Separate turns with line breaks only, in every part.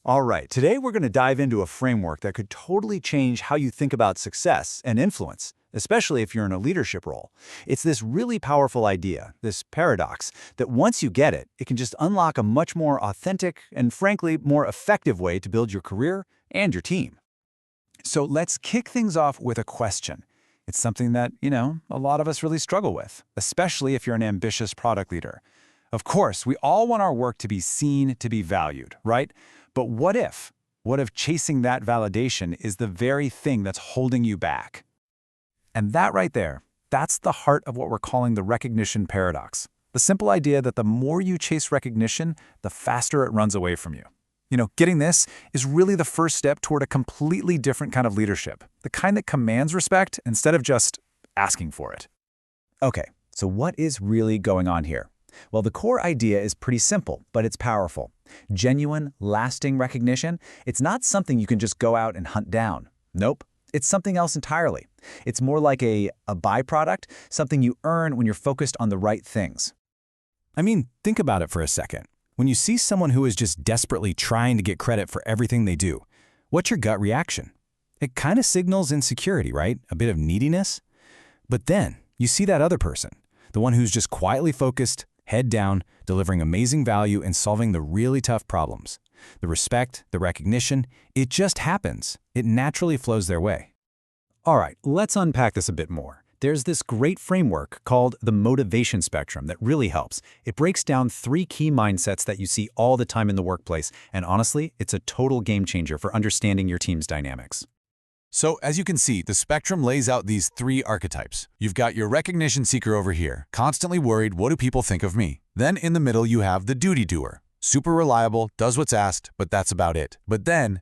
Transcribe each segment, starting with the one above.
All right, today we're going to dive into a framework that could totally change how you think about success and influence, especially if you're in a leadership role. It's this really powerful idea, this paradox, that once you get it, it can just unlock a much more authentic and, frankly, more effective way to build your career and your team. So let's kick things off with a question. It's something that, a lot of us really struggle with, especially if you're an ambitious product leader. Of course, we all want our work to be seen, to be valued, right? But what if? What if chasing that validation is the very thing that's holding you back? And that right there, that's the heart of what we're calling the recognition paradox. The simple idea that the more you chase recognition, the faster it runs away from you. Getting this is really the first step toward a completely different kind of leadership, the kind that commands respect instead of just asking for it. Okay, so what is really going on here? Well, the core idea is pretty simple, but it's powerful. Genuine, lasting recognition, it's not something you can just go out and hunt down. Nope, it's something else entirely. It's more like a byproduct, something you earn when you're focused on the right things.
I mean, think about it for a second. When you see someone who is just desperately trying to get credit for everything they do, what's your gut reaction? It kind of signals insecurity, right? A bit of neediness. But then you see that other person, the one who's just quietly focused, head down, delivering amazing value and solving the really tough problems. The respect, the recognition, it just happens. It naturally flows their way.
All right, let's unpack this a bit more. There's this great framework called the motivation spectrum that really helps. It breaks down 3 key mindsets that you see all the time in the workplace, and honestly, it's a total game changer for understanding your team's dynamics.
So, as you can see, the spectrum lays out these 3 archetypes. You've got your recognition seeker over here, constantly worried, what do people think of me? Then in the middle you have the duty doer. Super reliable, does what's asked, but that's about it. But then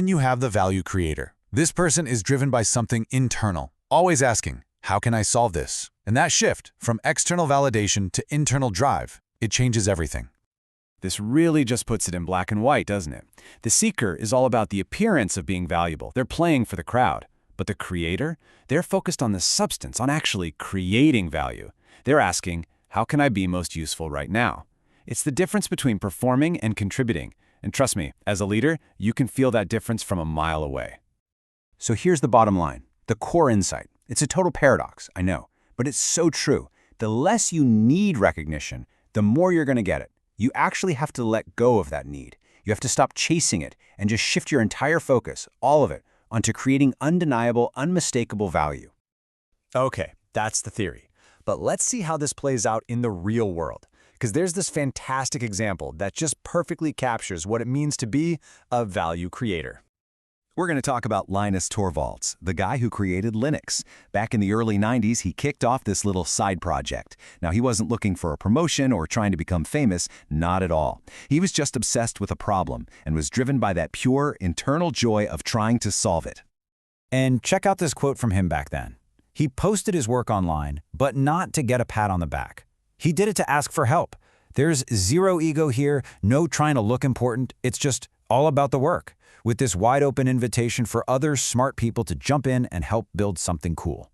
you have the value creator. This person is driven by something internal, always asking, how can I solve this? And that shift from external validation to internal drive, it changes everything.
This really just puts it in black and white, doesn't it? The seeker is all about the appearance of being valuable. They're playing for the crowd. But the creator, they're focused on the substance, on actually creating value. They're asking, how can I be most useful right now? It's the difference between performing and contributing. And trust me, as a leader, you can feel that difference from a mile away.
So here's the bottom line, the core insight. It's a total paradox, I know, but it's so true. The less you need recognition, the more you're going to get it. You actually have to let go of that need. You have to stop chasing it and just shift your entire focus, all of it, onto creating undeniable, unmistakable value. Okay, that's the theory. But let's see how this plays out in the real world. Because there's this fantastic example that just perfectly captures what it means to be a value creator. We're going to talk about Linus Torvalds, the guy who created Linux. Back in the early 90s, he kicked off this little side project. Now, he wasn't looking for a promotion or trying to become famous, not at all. He was just obsessed with a problem and was driven by that pure, internal joy of trying to solve it.
And check out this quote from him back then. He posted his work online, but not to get a pat on the back. He did it to ask for help. There's zero ego here, no trying to look important. It's just all about the work, with this wide-open invitation for other smart people to jump in and help build something cool.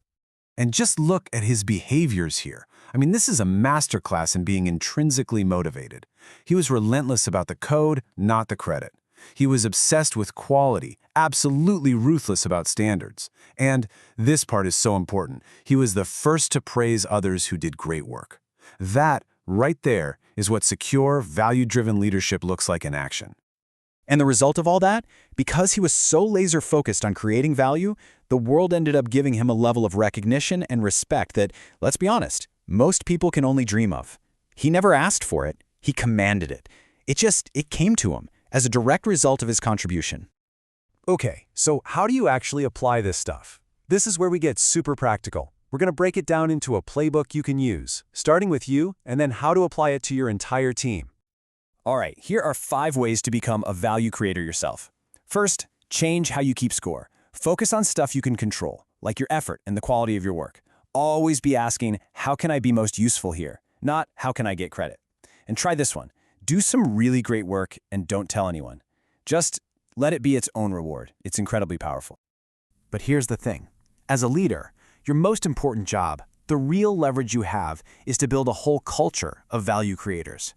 And just look at his behaviors here. I mean, this is a masterclass in being intrinsically motivated. He was relentless about the code, not the credit. He was obsessed with quality, absolutely ruthless about standards. And this part is so important. He was the first to praise others who did great work. That, right there, is what secure, value-driven leadership looks like in action.
And the result of all that? Because he was so laser-focused on creating value, the world ended up giving him a level of recognition and respect that, let's be honest, most people can only dream of. He never asked for it, he commanded it. It came to him as a direct result of his contribution. Okay, so how do you actually apply this stuff? This is where we get super practical. We're going to break it down into a playbook you can use, starting with you, and then how to apply it to your entire team.
All right, here are 5 ways to become a value creator yourself. First, change how you keep score. Focus on stuff you can control, like your effort and the quality of your work. Always be asking, how can I be most useful here? Not, how can I get credit? And try this one. Do some really great work and don't tell anyone. Just let it be its own reward. It's incredibly powerful.
But here's the thing. As a leader, your most important job, the real leverage you have, is to build a whole culture of value creators.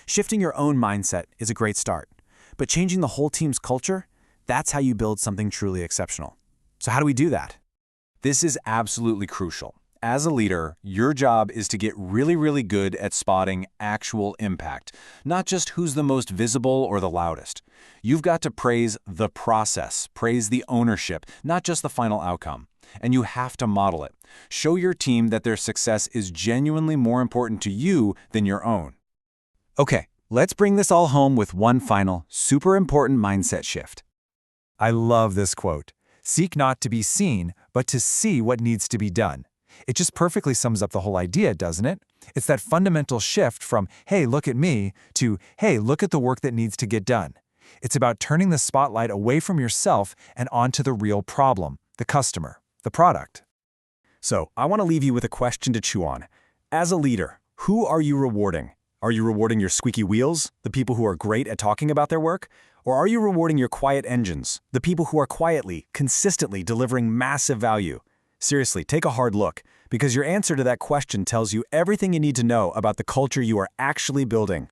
Shifting your own mindset is a great start.
But changing the whole team's culture, that's how you build something truly exceptional. So how do we do that?
This is absolutely crucial. As a leader, your job is to get really good at spotting actual impact, not just who's the most visible or the loudest. You've got to praise the process, praise the ownership, not just the final outcome. And you have to model it. Show your team that their success is genuinely more important to you than your own.
Okay, let's bring this all home with one final, super important mindset shift. I love this quote. Seek not to be seen, but to see what needs to be done. It just perfectly sums up the whole idea, doesn't it? It's that fundamental shift from, hey, look at me, to, hey, look at the work that needs to get done. It's about turning the spotlight away from yourself and onto the real problem, the customer, the product. So, I want to leave you with a question to chew on. As a leader, who are you rewarding? Are you rewarding your squeaky wheels, the people who are great at talking about their work? Or are you rewarding your quiet engines, the people who are quietly, consistently delivering massive value? Seriously, take a hard look, because your answer to that question tells you everything you need to know about the culture you are actually building.